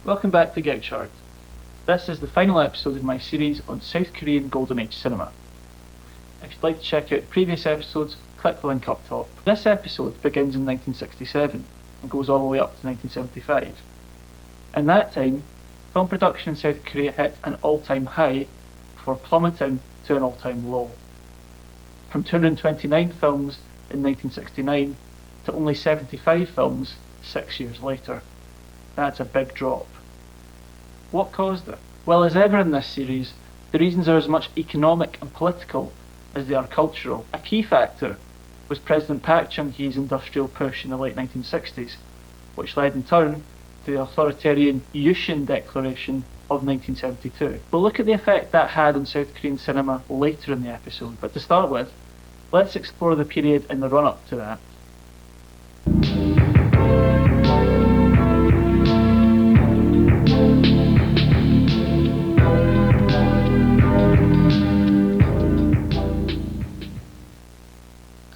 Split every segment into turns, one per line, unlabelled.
Welcome back to Gig Chart. This is the final episode of my series on South Korean Golden Age cinema. If you'd like to check out previous episodes, click the link up top. This episode begins in 1967 and goes all the way up to 1975. In that time, film production in South Korea hit an all-time high before plummeting to an all-time low. From 229 films in 1969 to only 75 films 6 years later. That's a big drop. What caused it? Well, as ever in this series, the reasons are as much economic and political as they are cultural. A key factor was President Park Chung-hee's industrial push in the late 1960s, which led in turn to the authoritarian Yusin Declaration of 1972. We'll look at the effect that had on South Korean cinema later in the episode, but to start with, let's explore the period in the run-up to that.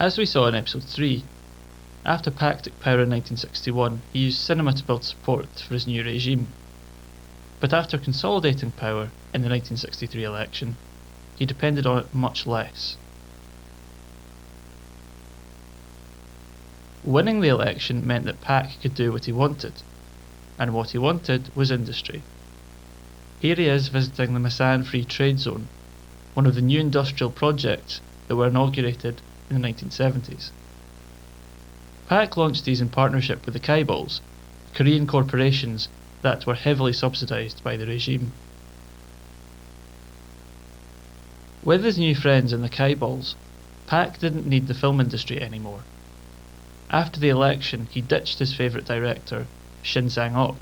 As we saw in episode 3, after Park took power in 1961, he used cinema to build support for his new regime. But after consolidating power in the 1963 election, he depended on it much less. Winning the election meant that Park could do what he wanted, and what he wanted was industry. Here he is visiting the Masan Free Trade Zone, one of the new industrial projects that were inaugurated in the 1970s. Park launched these in partnership with the Chaebols, Korean corporations that were heavily subsidised by the regime. With his new friends in the Chaebols, Park didn't need the film industry anymore. After the election, he ditched his favourite director, Shin Sang-ok.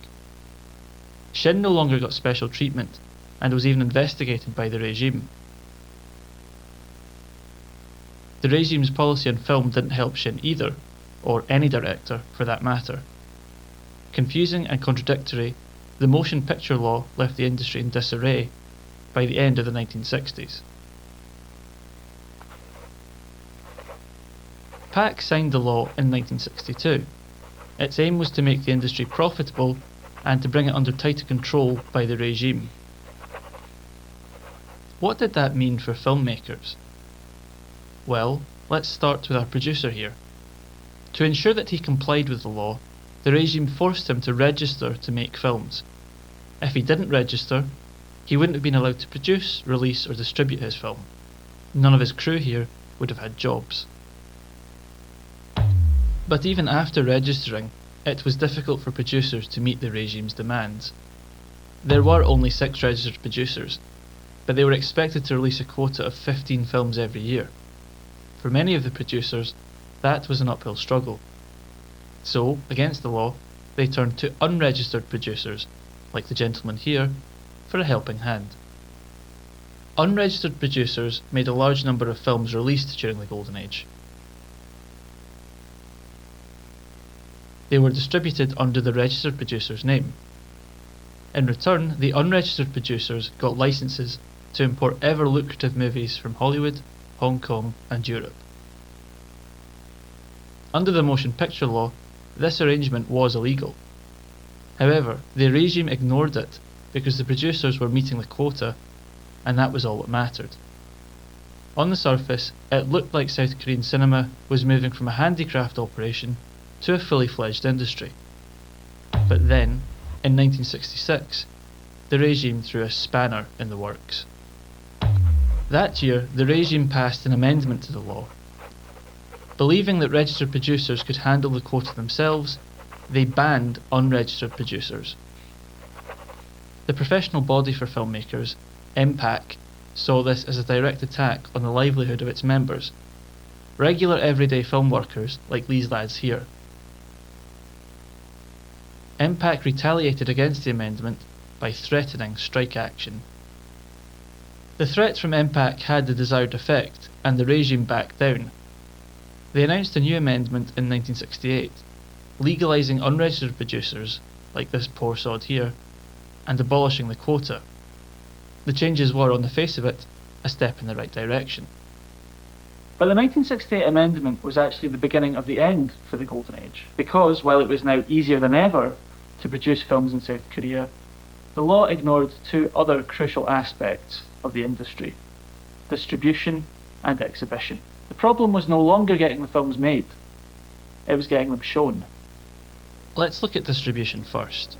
Shin no longer got special treatment and was even investigated by the regime. The regime's policy on film didn't help Shin either, or any director for that matter. Confusing and contradictory, the motion picture law left the industry in disarray by the end of the 1960s. Park signed the law in 1962. Its aim was to make the industry profitable and to bring it under tighter control by the regime. What did that mean for filmmakers? Well, let's start with our producer here. To ensure that he complied with the law, the regime forced him to register to make films. If he didn't register, he wouldn't have been allowed to produce, release or distribute his film. None of his crew here would have had jobs. But even after registering, it was difficult for producers to meet the regime's demands. There were only 6 registered producers, but they were expected to release a quota of 15 films every year. For many of the producers, that was an uphill struggle. So, against the law, they turned to unregistered producers, like the gentleman here, for a helping hand. Unregistered producers made a large number of films released during the Golden Age. They were distributed under the registered producer's name. In return, the unregistered producers got licenses to import ever lucrative movies from Hollywood, Hong Kong and Europe. Under the motion picture law, this arrangement was illegal. However, the regime ignored it because the producers were meeting the quota, and that was all that mattered. On the surface, it looked like South Korean cinema was moving from a handicraft operation to a fully fledged industry. But then, in 1966, the regime threw a spanner in the works. That year, the regime passed an amendment to the law. Believing that registered producers could handle the quota themselves, they banned unregistered producers. The professional body for filmmakers, MPAC, saw this as a direct attack on the livelihood of its members, regular everyday film workers like these lads here. MPAC retaliated against the amendment by threatening strike action. The threat from MPAC had the desired effect, and the regime backed down. They announced a new amendment in 1968, legalising unregistered producers, like this poor sod here, and abolishing the quota. The changes were, on the face of it, a step in the right direction. But the 1968 amendment was actually the beginning of the end for the Golden Age, because while it was now easier than ever to produce films in South Korea, the law ignored two other crucial aspects of the industry: distribution and exhibition. The problem was no longer getting the films made, it was getting them shown.
Let's look at distribution first.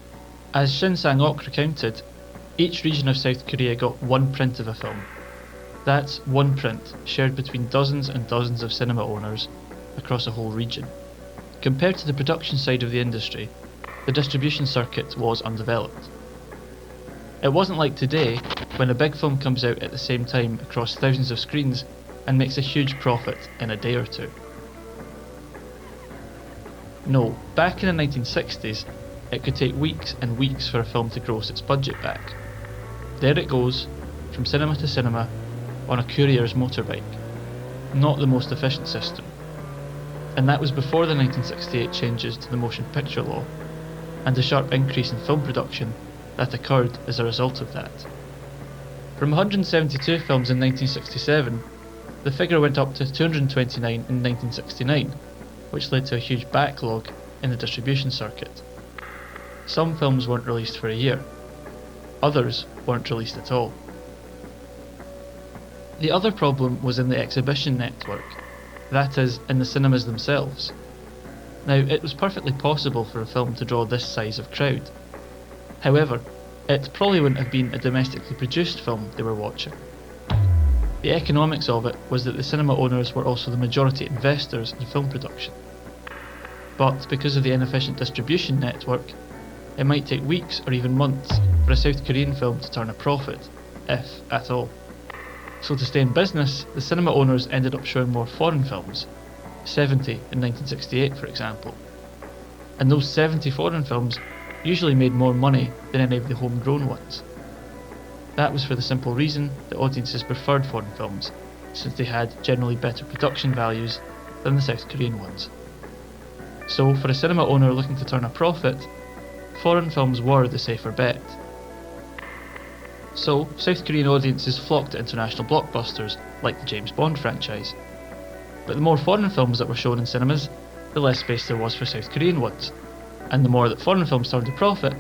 As Shin Sang-ok recounted, each region of South Korea got one print of a film. That's one print, shared between dozens and dozens of cinema owners across a whole region. Compared to the production side of the industry, the distribution circuit was undeveloped. It wasn't like today, when a big film comes out at the same time across thousands of screens and makes a huge profit in a day or two. No, back in the 1960s, it could take weeks and weeks for a film to gross its budget back. There it goes, from cinema to cinema, on a courier's motorbike. Not the most efficient system. And that was before the 1968 changes to the motion picture law, and the sharp increase in film production that occurred as a result of that. From 172 films in 1967, the figure went up to 229 in 1969, which led to a huge backlog in the distribution circuit. Some films weren't released for a year, others weren't released at all. The other problem was in the exhibition network, that is, in the cinemas themselves. Now, it was perfectly possible for a film to draw this size of crowd. However, it probably wouldn't have been a domestically produced film they were watching. The economics of it was that the cinema owners were also the majority investors in film production. But because of the inefficient distribution network, it might take weeks or even months for a South Korean film to turn a profit, if at all. So to stay in business, the cinema owners ended up showing more foreign films, 70 in 1968 for example. And those 70 foreign films usually made more money than any of the homegrown ones. That was for the simple reason that audiences preferred foreign films, since they had generally better production values than the South Korean ones. So for a cinema owner looking to turn a profit, foreign films were the safer bet. So South Korean audiences flocked to international blockbusters like the James Bond franchise. But the more foreign films that were shown in cinemas, the less space there was for South Korean ones. And the more that foreign films turned a profit,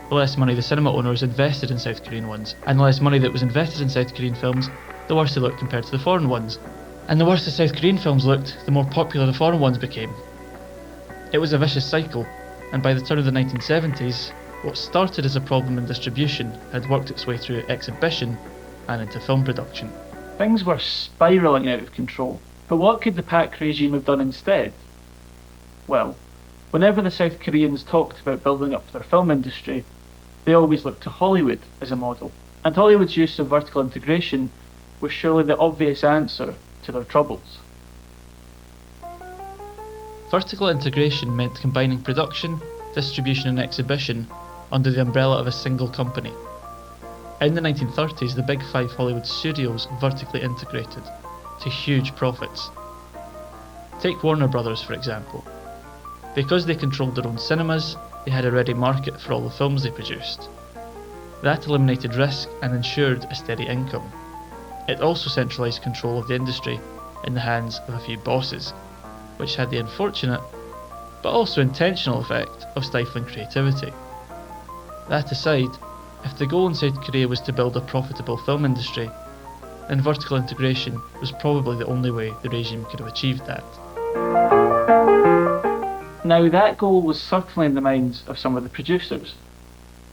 the less money the cinema owners invested in South Korean ones. And the less money that was invested in South Korean films, the worse they looked compared to the foreign ones. And the worse the South Korean films looked, the more popular the foreign ones became. It was a vicious cycle, and by the turn of the 1970s, what started as a problem in distribution had worked its way through exhibition and into film production.
Things were spiralling out of control, but what could the PAC regime have done instead? Well, whenever the South Koreans talked about building up their film industry, they always looked to Hollywood as a model, and Hollywood's use of vertical integration was surely the obvious answer to their troubles.
Vertical integration meant combining production, distribution and exhibition under the umbrella of a single company. In the 1930s, the big five Hollywood studios vertically integrated to huge profits. Take Warner Brothers for example. Because they controlled their own cinemas, they had a ready market for all the films they produced. That eliminated risk and ensured a steady income. It also centralised control of the industry in the hands of a few bosses, which had the unfortunate, but also intentional effect of stifling creativity. That aside, if the goal in South Korea was to build a profitable film industry, then vertical integration was probably the only way the regime could have achieved that.
Now that goal was certainly in the minds of some of the producers,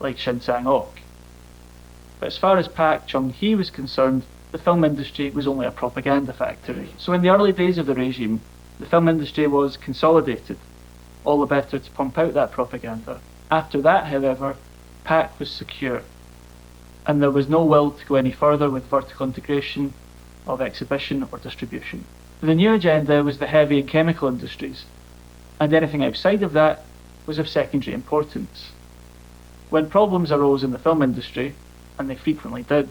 like Shin Sang-ok. But as far as Park Chung-hee was concerned, the film industry was only a propaganda factory. So in the early days of the regime, the film industry was consolidated, all the better to pump out that propaganda. After that, however, PAC was secure, and there was no will to go any further with vertical integration of exhibition or distribution. The new agenda was the heavy and chemical industries, and anything outside of that was of secondary importance. When problems arose in the film industry, and they frequently did,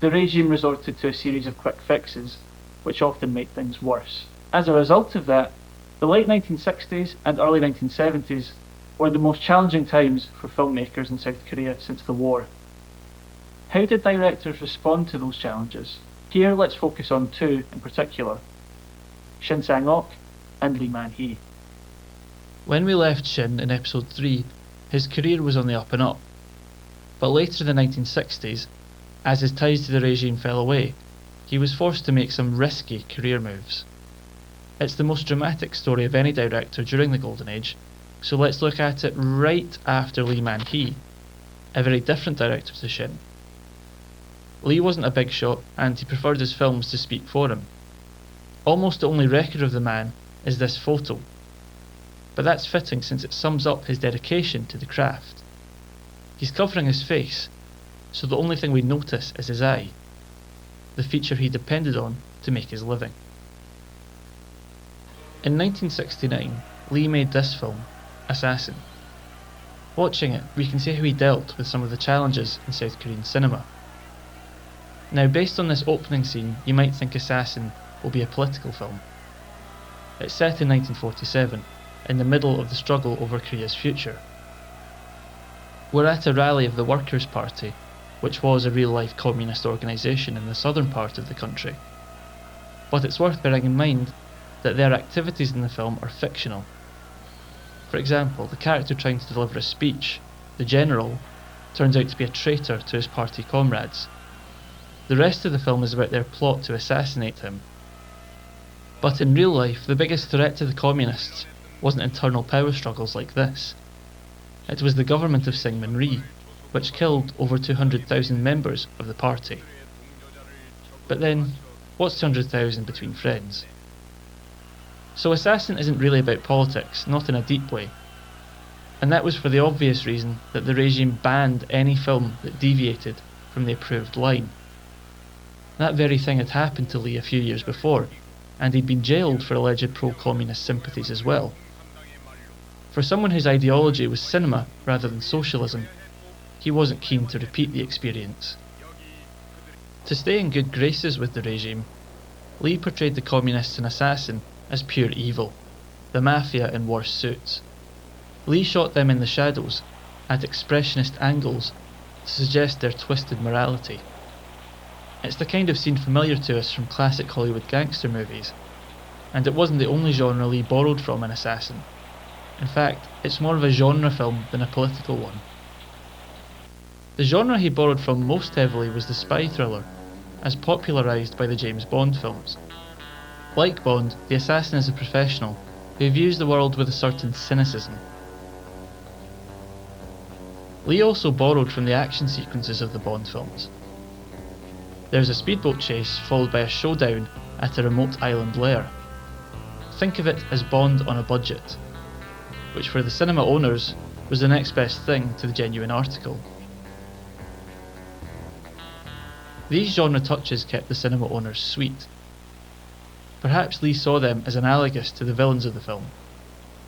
the regime resorted to a series of quick fixes, which often made things worse. As a result of that, the late 1960s and early 1970s were the most challenging times for filmmakers in South Korea since the war. How did directors respond to those challenges? Here let's focus on two in particular, Shin Sang-ok and man-hee.
When we left Shin in episode 3, his career was on the up and up. But later in the 1960s, as his ties to the regime fell away, he was forced to make some risky career moves. It's the most dramatic story of any director during the Golden Age, so let's look at it right after Lee Man-hee, a very different director to Shin. Lee wasn't a big shot, and he preferred his films to speak for him. Almost the only record of the man is this photo, but that's fitting since it sums up his dedication to the craft. He's covering his face, so the only thing we notice is his eye, the feature he depended on to make his living. In 1969, Lee made this film, Assassin. Watching it, we can see how he dealt with some of the challenges in South Korean cinema. Now, based on this opening scene, you might think Assassin will be a political film. It's set in 1947, in the middle of the struggle over Korea's future. We're at a rally of the Workers' Party, which was a real-life communist organisation in the southern part of the country. But it's worth bearing in mind that their activities in the film are fictional. For example, the character trying to deliver a speech, the general, turns out to be a traitor to his party comrades. The rest of the film is about their plot to assassinate him. But in real life, the biggest threat to the communists wasn't internal power struggles like this. It was the government of Syngman-rhee, which killed over 200,000 members of the party. But then, what's 200,000 between friends? So Assassin isn't really about politics, not in a deep way. And that was for the obvious reason that the regime banned any film that deviated from the approved line. That very thing had happened to Lee a few years before, and he'd been jailed for alleged pro-communist sympathies as well. For someone whose ideology was cinema rather than socialism, he wasn't keen to repeat the experience. To stay in good graces with the regime, Lee portrayed the communists in Assassin as pure evil, the mafia in worse suits. Lee shot them in the shadows, at expressionist angles, to suggest their twisted morality. It's the kind of scene familiar to us from classic Hollywood gangster movies, and it wasn't the only genre Lee borrowed from in Assassin. In fact, it's more of a genre film than a political one. The genre he borrowed from most heavily was the spy thriller, as popularised by the James Bond films. Like Bond, the assassin is a professional who views the world with a certain cynicism. Lee also borrowed from the action sequences of the Bond films. There's a speedboat chase followed by a showdown at a remote island lair. Think of it as Bond on a budget, which for the cinema owners was the next best thing to the genuine article. These genre touches kept the cinema owners sweet. Perhaps Lee saw them as analogous to the villains of the film,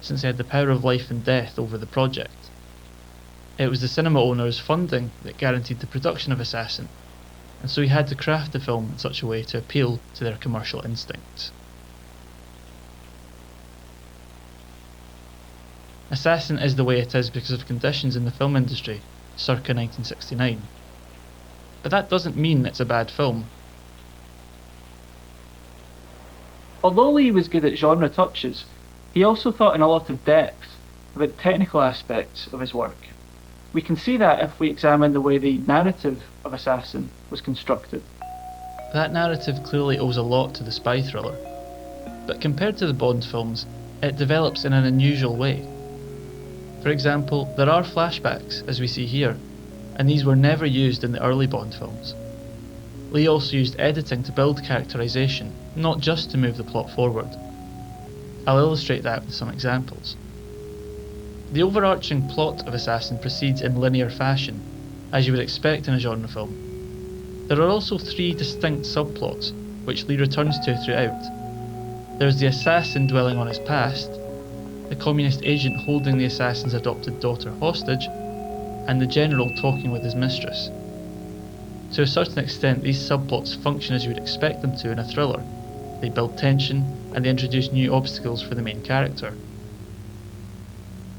since they had the power of life and death over the project. It was the cinema owners' funding that guaranteed the production of Assassin, and so he had to craft the film in such a way to appeal to their commercial instincts. Assassin is the way it is because of conditions in the film industry circa 1969. But that doesn't mean it's a bad film.
Although Lee was good at genre touches, he also thought in a lot of depth about technical aspects of his work. We can see that if we examine the way the narrative of Assassin was constructed.
That narrative clearly owes a lot to the spy thriller, but compared to the Bond films, it develops in an unusual way. For example, there are flashbacks, as we see here, and these were never used in the early Bond films. Lee also used editing to build characterization, not just to move the plot forward. I'll illustrate that with some examples. The overarching plot of Assassin proceeds in linear fashion, as you would expect in a genre film. There are also three distinct subplots, which Lee returns to throughout. There's the assassin dwelling on his past, the communist agent holding the assassin's adopted daughter hostage, and the general talking with his mistress. To a certain extent, these subplots function as you would expect them to in a thriller. They build tension, and they introduce new obstacles for the main character.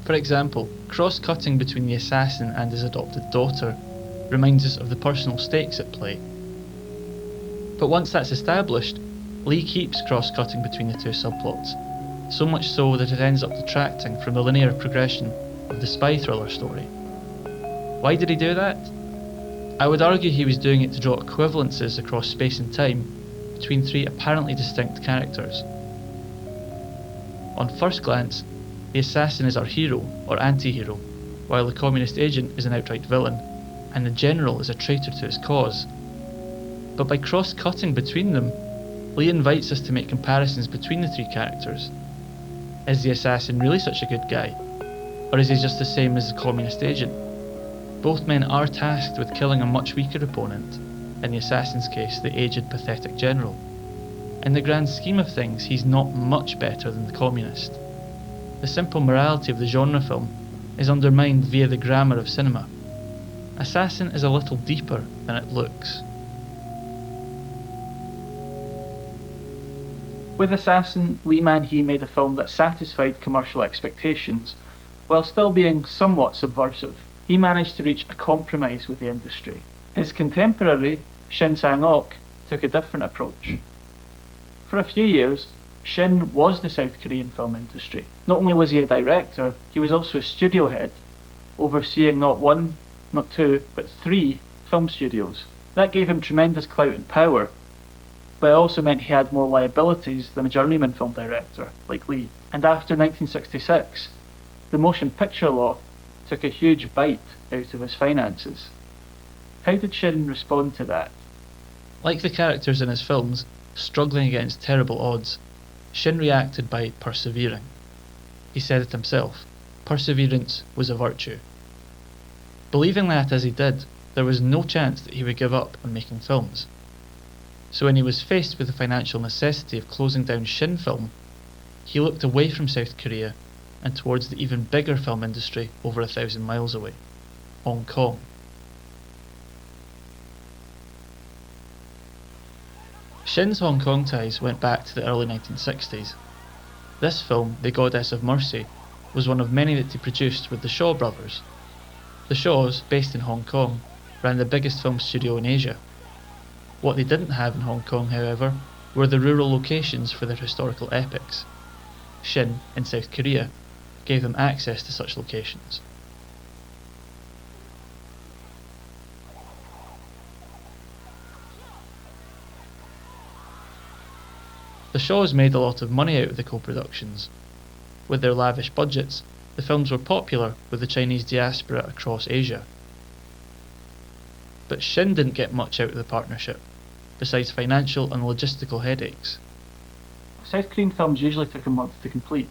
For example, cross-cutting between the assassin and his adopted daughter reminds us of the personal stakes at play. But once that's established, Lee keeps cross-cutting between the two subplots, so much so that it ends up detracting from the linear progression of the spy thriller story. Why did he do that? I would argue he was doing it to draw equivalences across space and time between three apparently distinct characters. On first glance, the assassin is our hero or anti-hero, while the communist agent is an outright villain, and the general is a traitor to his cause. But by cross-cutting between them, Lee invites us to make comparisons between the three characters. Is the assassin really such a good guy? Or is he just the same as the communist agent? Both men are tasked with killing a much weaker opponent, in the assassin's case the aged, pathetic general. In the grand scheme of things, he's not much better than the communist. The simple morality of the genre film is undermined via the grammar of cinema. Assassin is a little deeper than it looks.
With Assassin, Lee Man-hee made a film that satisfied commercial expectations, while still being somewhat subversive. He managed to reach a compromise with the industry. His contemporary, Shin Sang-ok, took a different approach. For a few years, Shin was the South Korean film industry. Not only was he a director, he was also a studio head, overseeing not one, not two, but three film studios. That gave him tremendous clout and power, but it also meant he had more liabilities than a journeyman film director like Lee. And after 1966, the motion picture law took a huge bite out of his finances. How did Shin respond to that?
Like the characters in his films, struggling against terrible odds, Shin reacted by persevering. He said it himself, perseverance was a virtue. Believing that as he did, there was no chance that he would give up on making films. So when he was faced with the financial necessity of closing down Shin Film, he looked away from South Korea and towards the even bigger film industry over 1,000 miles away, Hong Kong. Shin's Hong Kong ties went back to the early 1960s. This film, The Goddess of Mercy, was one of many that he produced with the Shaw brothers. The Shaws, based in Hong Kong, ran the biggest film studio in Asia. What they didn't have in Hong Kong, however, were the rural locations for their historical epics. Shin, in South Korea, gave them access to such locations. The Shaws made a lot of money out of the co-productions. With their lavish budgets, the films were popular with the Chinese diaspora across Asia. But Shin didn't get much out of the partnership, besides financial and logistical headaches.
South Korean films usually took a month to complete,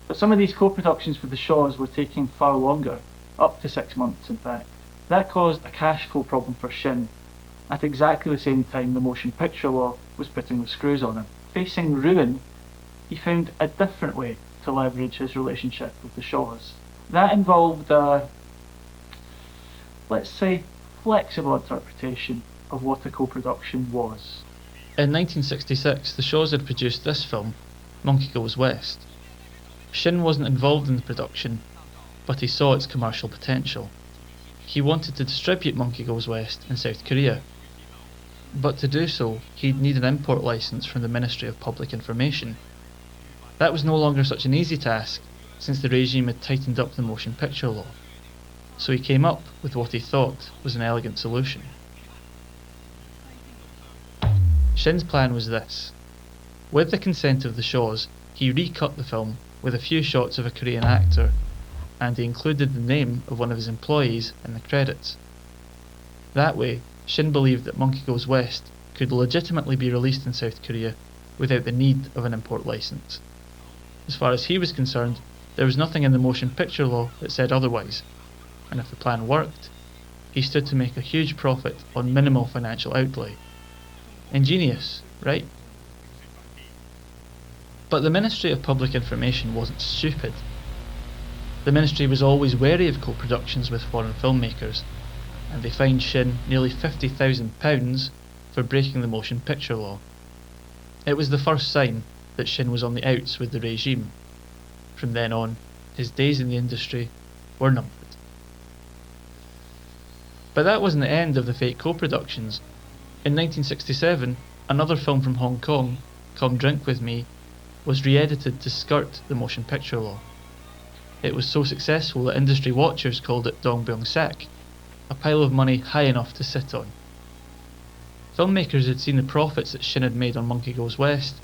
but some of these co-productions with the Shaws were taking far longer, up to 6 months in fact. That caused a cash flow problem for Shin, at exactly the same time the motion picture law was putting the screws on him. Facing ruin, he found a different way to leverage his relationship with the Shaws. That involved a, let's say, flexible interpretation of what a co-production was.
In 1966, the Shaws had produced this film, Monkey Goes West. Shin wasn't involved in the production, but he saw its commercial potential. He wanted to distribute Monkey Goes West in South Korea, but to do so, he'd need an import license from the Ministry of Public Information. That was no longer such an easy task, since the regime had tightened up the motion picture law. So he came up with what he thought was an elegant solution. Shin's plan was this. With the consent of the Shaws, he recut the film with a few shots of a Korean actor, and he included the name of one of his employees in the credits. That way, Shin believed that Monkey Goes West could legitimately be released in South Korea without the need of an import license. As far as he was concerned, there was nothing in the motion picture law that said otherwise, and if the plan worked, he stood to make a huge profit on minimal financial outlay. Ingenious, right? But the Ministry of Public Information wasn't stupid. The ministry was always wary of co-productions with foreign filmmakers, and they fined Shin nearly £50,000 for breaking the motion picture law. It was the first sign that Shin was on the outs with the regime. From then on, his days in the industry were numbered. But that wasn't the end of the fake co-productions. In 1967, another film from Hong Kong, Come Drink With Me, was re-edited to skirt the motion picture law. It was so successful that industry watchers called it Dongbyung-sak, a pile of money high enough to sit on. Filmmakers had seen the profits that Shin had made on Monkey Goes West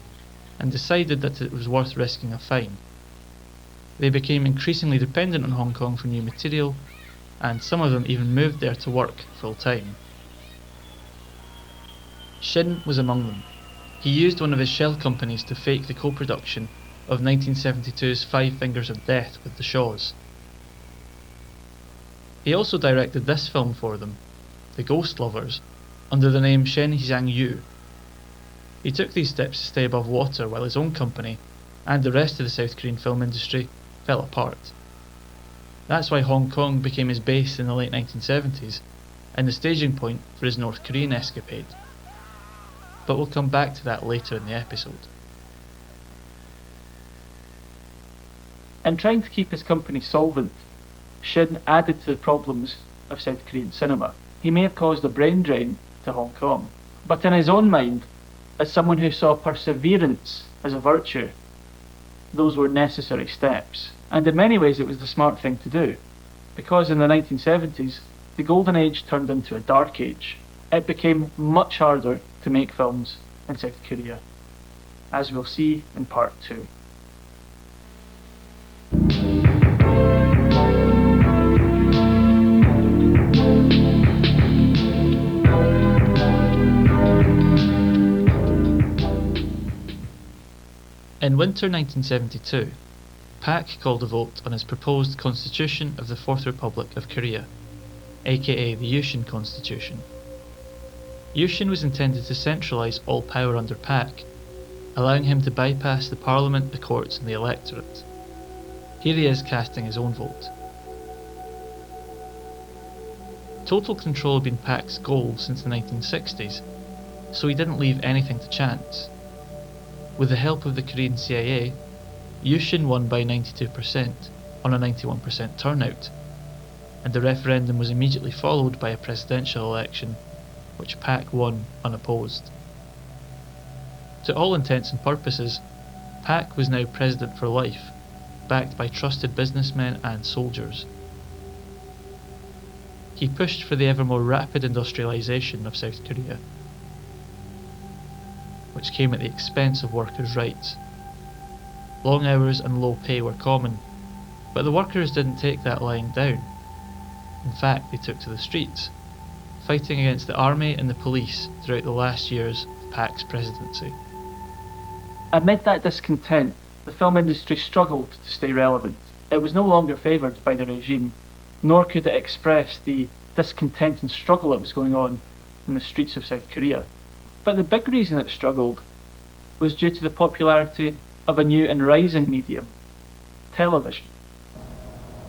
and decided that it was worth risking a fine. They became increasingly dependent on Hong Kong for new material, and some of them even moved there to work full time. Shin was among them. He used one of his shell companies to fake the co-production of 1972's Five Fingers of Death with the Shaws. He also directed this film for them, The Ghost Lovers, under the name Shen Xiang-yu. He took these steps to stay above water while his own company, and the rest of the South Korean film industry, fell apart. That's why Hong Kong became his base in the late 1970s, and the staging point for his North Korean escapade. But we'll come back to that later in the episode.
In trying to keep his company solvent, Shin added to the problems of South Korean cinema. He may have caused a brain drain to Hong Kong, but in his own mind, as someone who saw perseverance as a virtue, those were necessary steps. And in many ways it was the smart thing to do, because in the 1970s, the golden age turned into a dark age. It became much harder to make films in South Korea, as we'll see in part 2.
In winter 1972, Pak called a vote on his proposed Constitution of the Fourth Republic of Korea, aka the Yushin Constitution. Yushin was intended to centralise all power under Pak, allowing him to bypass the parliament, the courts and the electorate. Here he is casting his own vote. Total control had been Pak's goal since the 1960s, so he didn't leave anything to chance. With the help of the Korean CIA, Yushin won by 92% on a 91% turnout, and the referendum was immediately followed by a presidential election, which Pak won unopposed. To all intents and purposes, Pak was now president for life, backed by trusted businessmen and soldiers. He pushed for the ever more rapid industrialisation of South Korea, which came at the expense of workers' rights. Long hours and low pay were common, but the workers didn't take that lying down. In fact, they took to the streets, fighting against the army and the police throughout the last years of Pak's presidency.
Amid that discontent, the film industry struggled to stay relevant. It was no longer favoured by the regime, nor could it express the discontent and struggle that was going on in the streets of South Korea. But the big reason it struggled was due to the popularity of a new and rising medium, television.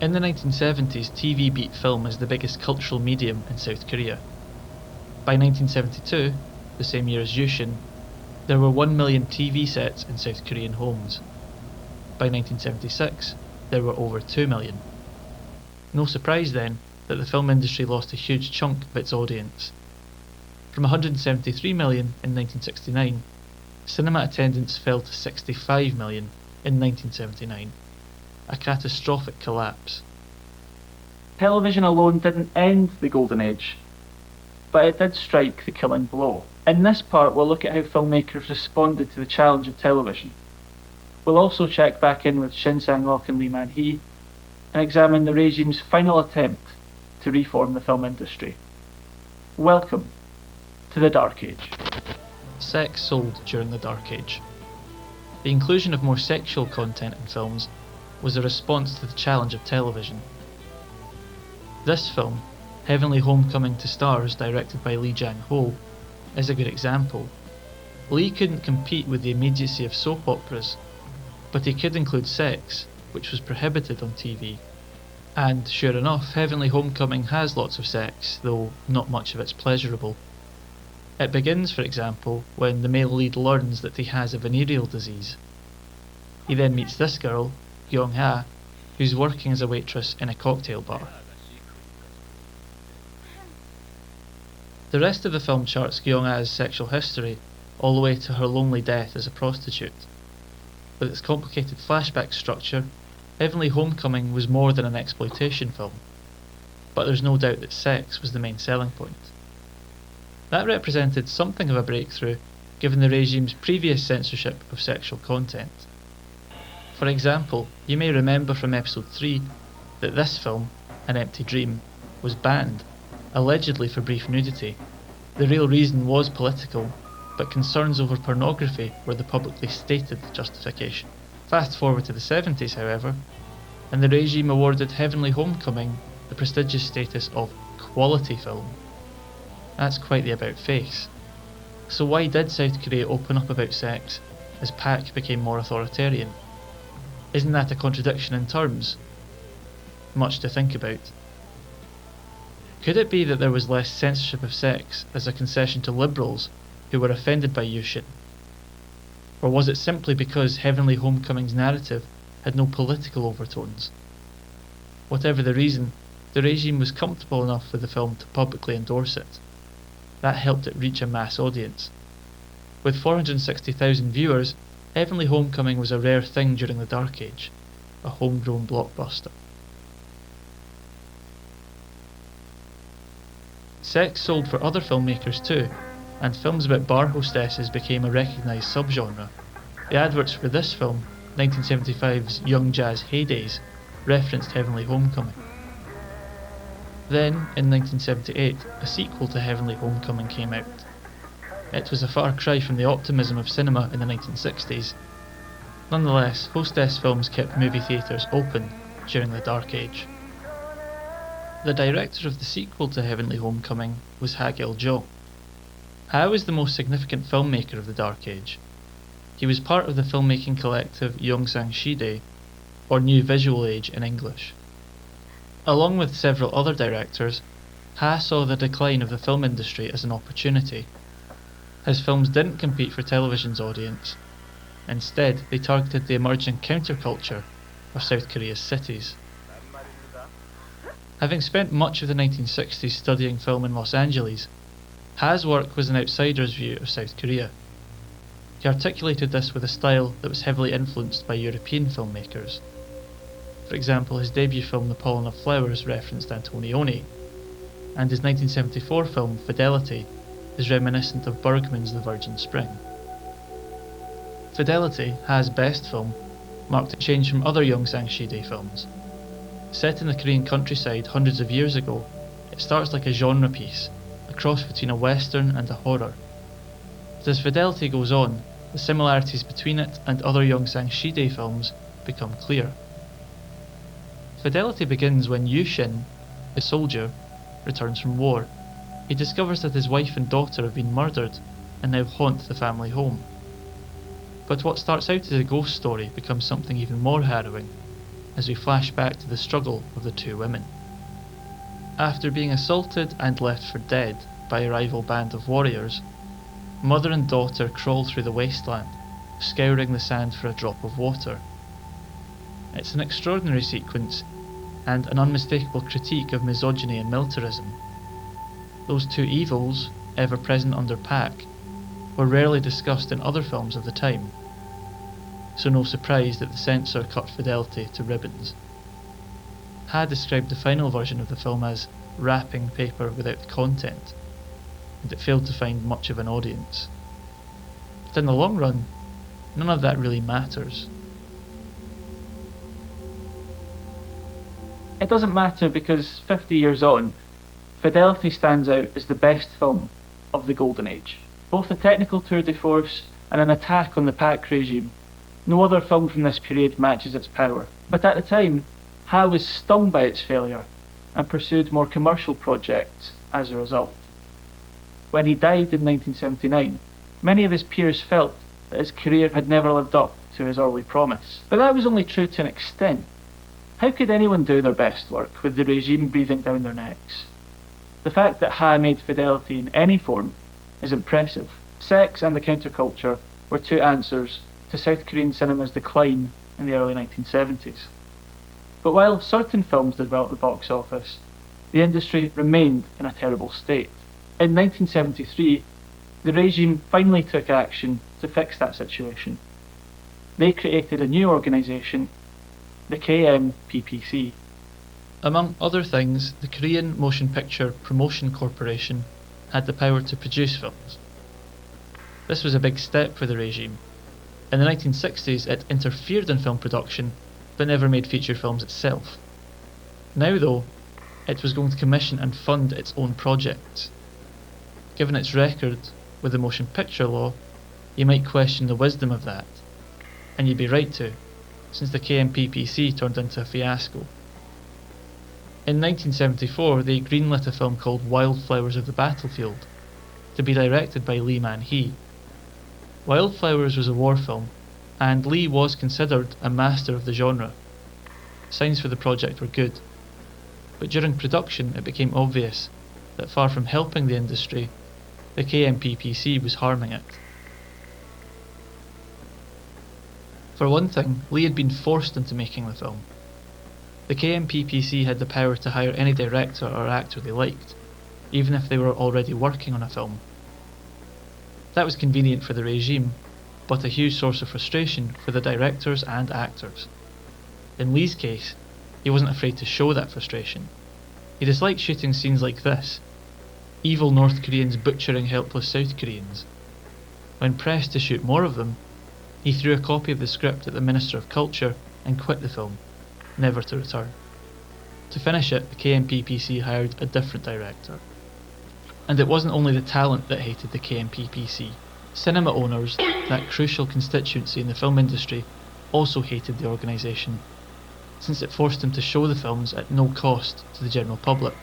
In the 1970s, TV beat film as the biggest cultural medium in South Korea. By 1972, the same year as Yushin, there were 1 million TV sets in South Korean homes. By 1976, there were over 2 million. No surprise then that the film industry lost a huge chunk of its audience. From 173 million in 1969, cinema attendance fell to 65 million in 1979, a catastrophic collapse.
Television alone didn't end the golden age, but it did strike the killing blow. In this part, we'll look at how filmmakers responded to the challenge of television. We'll also check back in with Shin Sang-ok and Lee Man-hee and examine the regime's final attempt to reform the film industry. Welcome to the Dark Age.
Sex sold during the Dark Age. The inclusion of more sexual content in films was a response to the challenge of television. This film, Heavenly Homecoming to Stars, directed by Lee Jang-ho, is a good example. Lee couldn't compete with the immediacy of soap operas, but he could include sex, which was prohibited on TV. And sure enough, Heavenly Homecoming has lots of sex, though not much of it's pleasurable. It begins, for example, when the male lead learns that he has a venereal disease. He then meets this girl, Jong-hee, who's working as a waitress in a cocktail bar. The rest of the film charts Jong-hee's sexual history all the way to her lonely death as a prostitute. With its complicated flashback structure, Heavenly Homecoming was more than an exploitation film, but there's no doubt that sex was the main selling point. That represented something of a breakthrough given the regime's previous censorship of sexual content. For example, you may remember from episode 3 that this film, An Empty Dream, was banned, allegedly for brief nudity. The real reason was political, but concerns over pornography were the publicly stated justification. Fast forward to the 70s, however, and the regime awarded Heavenly Homecoming the prestigious status of quality film. That's quite the about-face. So why did South Korea open up about sex as Pak became more authoritarian? Isn't that a contradiction in terms? Much to think about. Could it be that there was less censorship of sex as a concession to liberals who were offended by Yushin? Or was it simply because Heavenly Homecoming's narrative had no political overtones? Whatever the reason, the regime was comfortable enough with the film to publicly endorse it. That helped it reach a mass audience. With 460,000 viewers, Heavenly Homecoming was a rare thing during the Dark Age, a homegrown blockbuster. Sex sold for other filmmakers too, and films about bar hostesses became a recognised subgenre. The adverts for this film, 1975's Young Jazz Heydays, referenced Heavenly Homecoming. Then, in 1978, a sequel to Heavenly Homecoming came out. It was a far cry from the optimism of cinema in the 1960s. Nonetheless, hostess films kept movie theatres open during the Dark Age. The director of the sequel to Heavenly Homecoming was Ha Il-jo. Ha was the most significant filmmaker of the Dark Age. He was part of the filmmaking collective Yongsan-shide, or New Visual Age in English. Along with several other directors, Ha saw the decline of the film industry as an opportunity. His films didn't compete for television's audience. Instead, they targeted the emerging counterculture of South Korea's cities. Having spent much of the 1960s studying film in Los Angeles, Ha's work was an outsider's view of South Korea. He articulated this with a style that was heavily influenced by European filmmakers. For example, his debut film The Pollen of Flowers referenced Antonioni, and his 1974 film Fidelity is reminiscent of Bergman's The Virgin Spring. Fidelity, Ha's best film, marked a change from other Yongsan-shide films. Set in the Korean countryside hundreds of years ago, it starts like a genre piece, a cross between a western and a horror. But as Fidelity goes on, the similarities between it and other Yongsan-shide films become clear. Fidelity begins when Yushin, a soldier, returns from war. He discovers that his wife and daughter have been murdered and now haunt the family home. But what starts out as a ghost story becomes something even more harrowing as we flash back to the struggle of the two women. After being assaulted and left for dead by a rival band of warriors, mother and daughter crawl through the wasteland, scouring the sand for a drop of water. It's an extraordinary sequence and an unmistakable critique of misogyny and militarism. Those two evils, ever present under Pak, were rarely discussed in other films of the time, so no surprise that the censor cut Fidelity to ribbons. Ha described the final version of the film as wrapping paper without content, and it failed to find much of an audience. But in the long run, none of that really matters.
It doesn't matter because 50 years on, Fidelity stands out as the best film of the Golden Age. Both a technical tour de force and an attack on the Pak regime. No other film from this period matches its power. But at the time, Ha was stung by its failure and pursued more commercial projects as a result. When he died in 1979, many of his peers felt that his career had never lived up to his early promise. But that was only true to an extent. How could anyone do their best work with the regime breathing down their necks? The fact that Ha made Fidelity in any form is impressive. Sex and the counterculture were two answers to South Korean cinema's decline in the early 1970s. But while certain films did well at the box office, the industry remained in a terrible state. In 1973, the regime finally took action to fix that situation. They created a new organisation, the KMPPC.
Among other things, the Korean Motion Picture Promotion Corporation had the power to produce films. This was a big step for the regime. In the 1960s, it interfered in film production, but never made feature films itself. Now, though, it was going to commission and fund its own projects. Given its record with the motion picture law, you might question the wisdom of that, and you'd be right to, since the KMPPC turned into a fiasco. In 1974, they greenlit a film called Wildflowers of the Battlefield, to be directed by man-hee. Wildflowers was a war film, and Lee was considered a master of the genre. Signs for the project were good, but during production it became obvious that far from helping the industry, the KMPPC was harming it. For one thing, Lee had been forced into making the film. The KMPPC had the power to hire any director or actor they liked, even if they were already working on a film. That was convenient for the regime, but a huge source of frustration for the directors and actors. In Lee's case, he wasn't afraid to show that frustration. He disliked shooting scenes like this: evil North Koreans butchering helpless South Koreans. When pressed to shoot more of them, he threw a copy of the script at the Minister of Culture and quit the film, never to return. To finish it, the KMPPC hired a different director. And it wasn't only the talent that hated the KMPPC. Cinema owners, that crucial constituency in the film industry, also hated the organisation, since it forced them to show the films at no cost to the general public.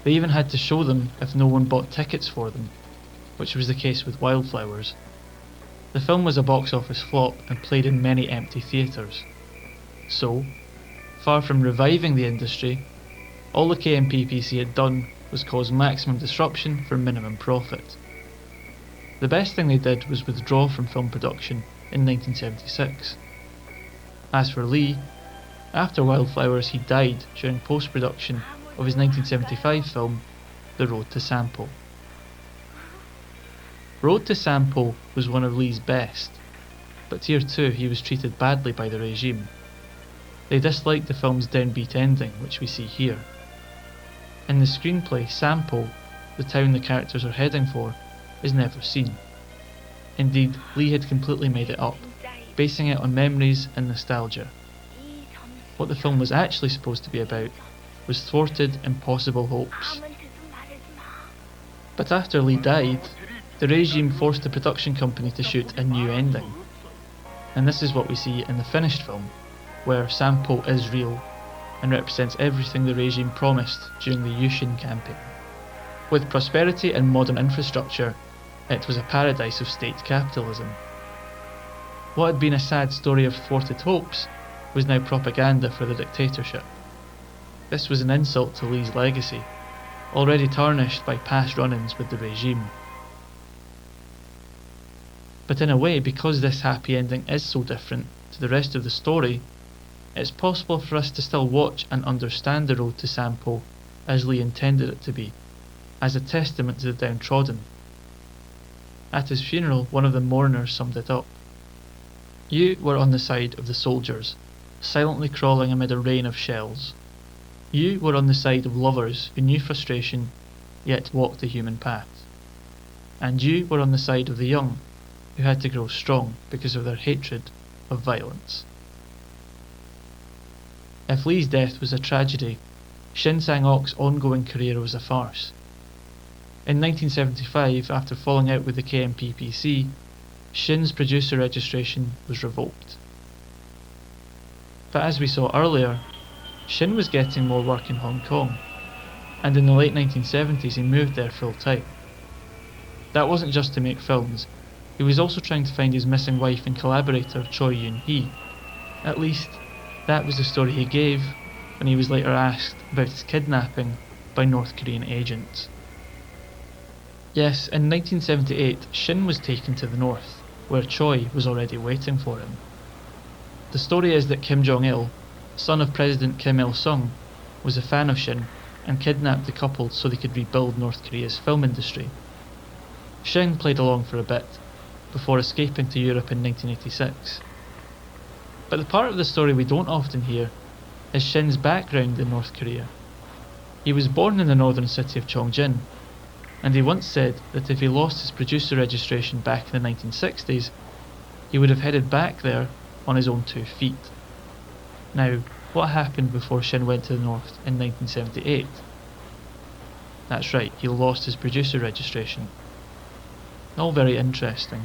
They even had to show them if no one bought tickets for them, which was the case with Wildflowers. The film was a box office flop and played in many empty theatres. So, far from reviving the industry, all the KMPPC had done was cause maximum disruption for minimum profit. The best thing they did was withdraw from film production in 1976. As for Lee, after Wildflowers he died during post-production of his 1975 film, The Road to Sampo. Road to Sampo was one of Lee's best, but here too he was treated badly by the regime. They disliked the film's downbeat ending, which we see here. In the screenplay, Sampo, the town the characters are heading for, is never seen. Indeed, Lee had completely made it up, basing it on memories and nostalgia. What the film was actually supposed to be about was thwarted, impossible hopes. But after Lee died, the regime forced the production company to shoot a new ending. And this is what we see in the finished film, where Sampo is real and represents everything the regime promised during the Yushin campaign. With prosperity and modern infrastructure, it was a paradise of state capitalism. What had been a sad story of thwarted hopes was now propaganda for the dictatorship. This was an insult to Lee's legacy, already tarnished by past run-ins with the regime. But in a way, because this happy ending is so different to the rest of the story, it's possible for us to still watch and understand the road to Sampo as Lee intended it to be, as a testament to the downtrodden. At his funeral, one of the mourners summed it up. You were on the side of the soldiers, silently crawling amid a rain of shells. You were on the side of lovers who knew frustration, yet walked the human path. And you were on the side of the young, who had to grow strong because of their hatred of violence. If Lee's death was a tragedy, Shin Sang-ok's ongoing career was a farce. In 1975, after falling out with the KMPPC, Shin's producer registration was revoked. But as we saw earlier, Shin was getting more work in Hong Kong, and in the late 1970s he moved there full time. That wasn't just to make films, he was also trying to find his missing wife and collaborator Choi Eun-hee. At least, that was the story he gave when he was later asked about his kidnapping by North Korean agents. Yes, in 1978, Shin was taken to the north, where Choi was already waiting for him. The story is that Kim Jong-il, son of President Kim Il-sung, was a fan of Shin and kidnapped the couple so they could rebuild North Korea's film industry. Shin played along for a bit, before escaping to Europe in 1986. But the part of the story we don't often hear is Shin's background in North Korea. He was born in the northern city of Cheongjin, and he once said that if he lost his producer registration back in the 1960s, he would have headed back there on his own 2 feet. Now, what happened before Shin went to the north in 1978? That's right, he lost his producer registration. All very interesting.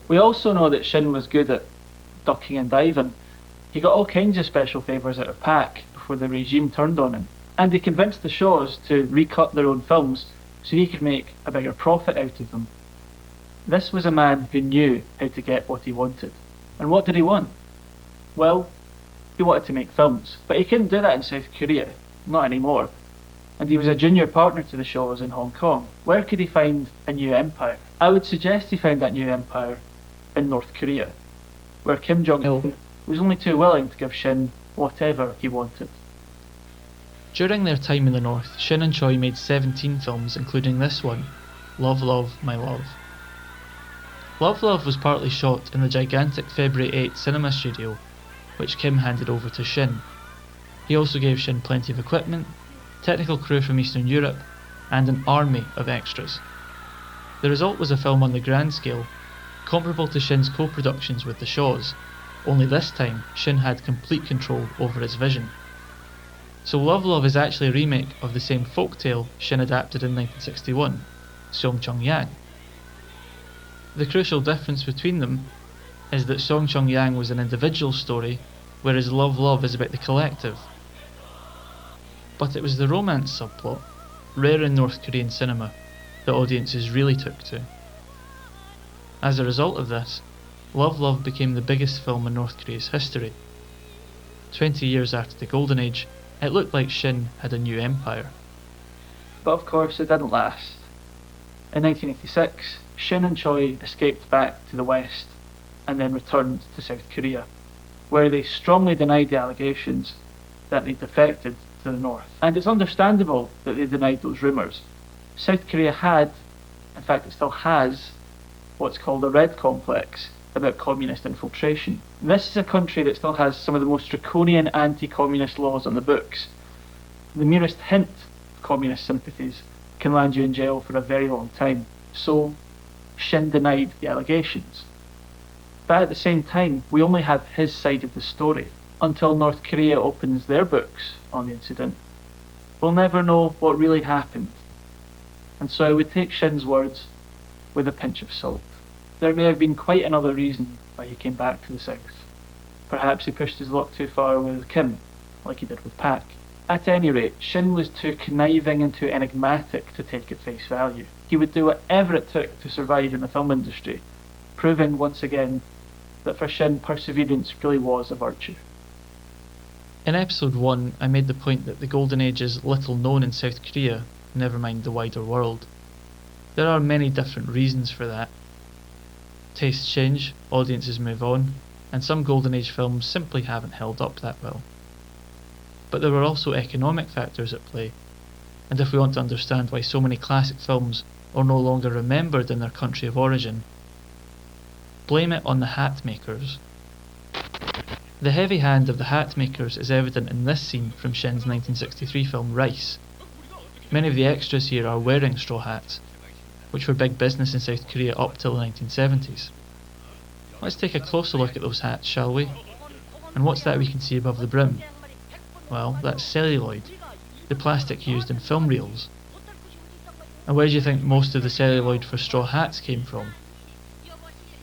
We also know that Shin was good at ducking and diving. He got all kinds of special favours out of Pak before the regime turned on him, and he convinced the Shaws to recut their own films so he could make a bigger profit out of them. This was a man who knew how to get what he wanted. And what did he want? Well, he wanted to make films, but he couldn't do that in South Korea, not anymore. And he was a junior partner to the Shaws in Hong Kong. Where could he find a new empire? I would suggest he found that new empire in North Korea, where Kim Jong-un was only too willing to give Shin whatever he wanted.
During their time in the north, Shin and Choi made 17 films, including this one, Love, Love, My Love. Love, Love was partly shot in the gigantic February 8 cinema studio, which Kim handed over to Shin. He also gave Shin plenty of equipment, technical crew from Eastern Europe, and an army of extras. The result was a film on the grand scale, comparable to Shin's co-productions with the Shaws, only this time Shin had complete control over his vision. So Love, Love is actually a remake of the same folktale Shin adapted in 1961, Song Chung-yang. The crucial difference between them is that Song Chung-yang was an individual story, whereas Love, Love is about the collective. But it was the romance subplot, rare in North Korean cinema, that audiences really took to. As a result of this, Love, Love became the biggest film in North Korea's history. 20 years after the Golden Age, it looked like Shin had a new empire.
But of course it didn't last. In 1986, Shin and Choi escaped back to the West and then returned to South Korea, where they strongly denied the allegations that they defected to the North. And it's understandable that they denied those rumours. South Korea had, in fact it still has, what's called a red complex about communist infiltration. This is a country that still has some of the most draconian anti-communist laws on the books. The merest hint of communist sympathies can land you in jail for a very long time. So, Shin denied the allegations. But at the same time, we only have his side of the story until North Korea opens their books on the incident. We'll never know what really happened. And so I would take Shin's words with a pinch of salt. There may have been quite another reason why he came back to the south. Perhaps he pushed his luck too far with Kim, like he did with Pak. At any rate, Shin was too conniving and too enigmatic to take at face value. He would do whatever it took to survive in the film industry, proving once again that for Shin perseverance really was a virtue.
In episode 1, I made the point that the Golden Age is little known in South Korea, never mind the wider world. There are many different reasons for that. Tastes change, audiences move on, and some Golden Age films simply haven't held up that well. But there were also economic factors at play, and if we want to understand why so many classic films are no longer remembered in their country of origin, blame it on the hat makers. The heavy hand of the hat makers is evident in this scene from Shin's 1963 film Rice. Many of the extras here are wearing straw hats, which were big business in South Korea up till the 1970s. Let's take a closer look at those hats, shall we? And what's that we can see above the brim? Well, that's celluloid, the plastic used in film reels. And where do you think most of the celluloid for straw hats came from?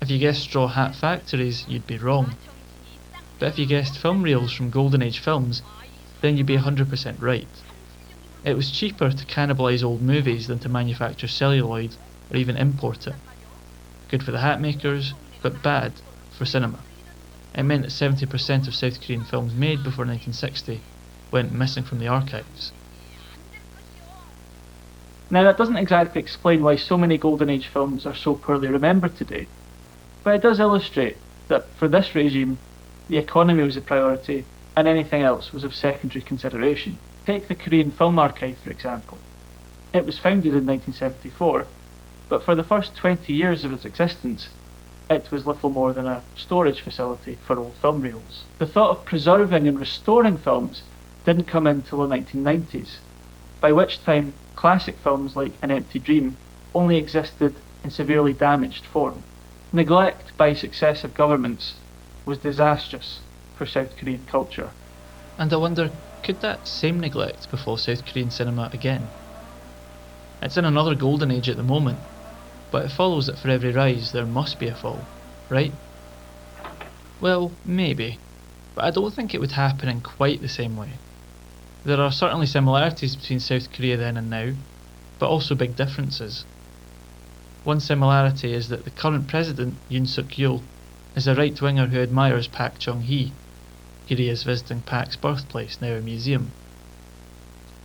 If you guessed straw hat factories, you'd be wrong. But if you guessed film reels from Golden Age films, then you'd be 100% right. It was cheaper to cannibalise old movies than to manufacture celluloid or even import it. Good for the hat makers, but bad for cinema. It meant that 70% of South Korean films made before 1960 went missing from the archives.
Now that doesn't exactly explain why so many Golden Age films are so poorly remembered today, but it does illustrate that for this regime, the economy was a priority and anything else was of secondary consideration. Take the Korean Film Archive for example. It was founded in 1974, but for the first 20 years of its existence, it was little more than a storage facility for old film reels. The thought of preserving and restoring films didn't come until the 1990s, by which time classic films like An Empty Dream only existed in severely damaged form. Neglect by successive governments was disastrous for South Korean culture.
And I wonder, could that same neglect befall South Korean cinema again? It's in another golden age at the moment, but it follows that for every rise there must be a fall, right? Well, maybe, but I don't think it would happen in quite the same way. There are certainly similarities between South Korea then and now, but also big differences. One similarity is that the current president, Yoon is a right-winger who admires Park Chung-hee. Here he is visiting Park's birthplace, now a museum.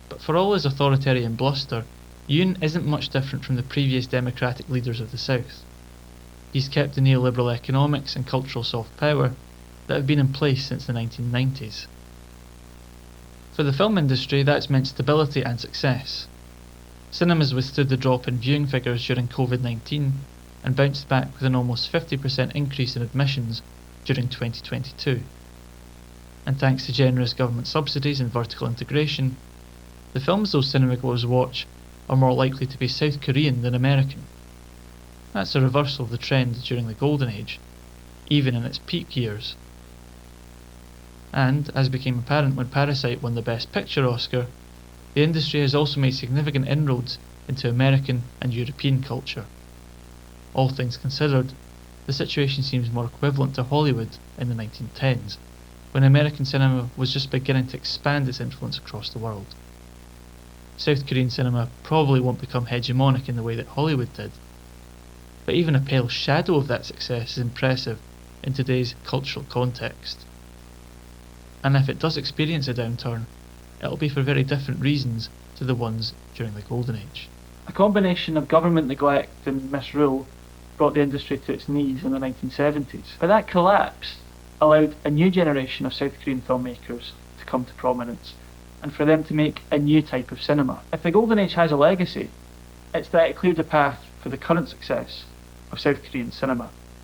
But for all his authoritarian bluster, Yoon isn't much different from the previous democratic leaders of the South. He's kept the neoliberal economics and cultural soft power that have been in place since the 1990s. For the film industry, that's meant stability and success. Cinemas withstood the drop in viewing figures during COVID-19 and bounced back with an almost 50% increase in admissions during 2022. And thanks to generous government subsidies and vertical integration, the films those cinemagoers watch are more likely to be South Korean than American. That's a reversal of the trend during the Golden Age, even in its peak years. And, as became apparent when Parasite won the Best Picture Oscar, the industry has also made significant inroads into American and European culture. All things considered, the situation seems more equivalent to Hollywood in the 1910s, when American cinema was just beginning to expand its influence across the world. South Korean cinema probably won't become hegemonic in the way that Hollywood did, but even a pale shadow of that success is impressive in today's cultural context. And if it does experience a downturn, it'll be for very different reasons to the ones during the Golden Age.
A combination of government neglect and misrule brought the industry to its knees in the 1970s, but that collapse allowed a new generation of South Korean filmmakers to come to prominence, and for them to make a new type of cinema. If the Golden Age has a legacy, it's that it cleared the path for the current success of South Korean cinema.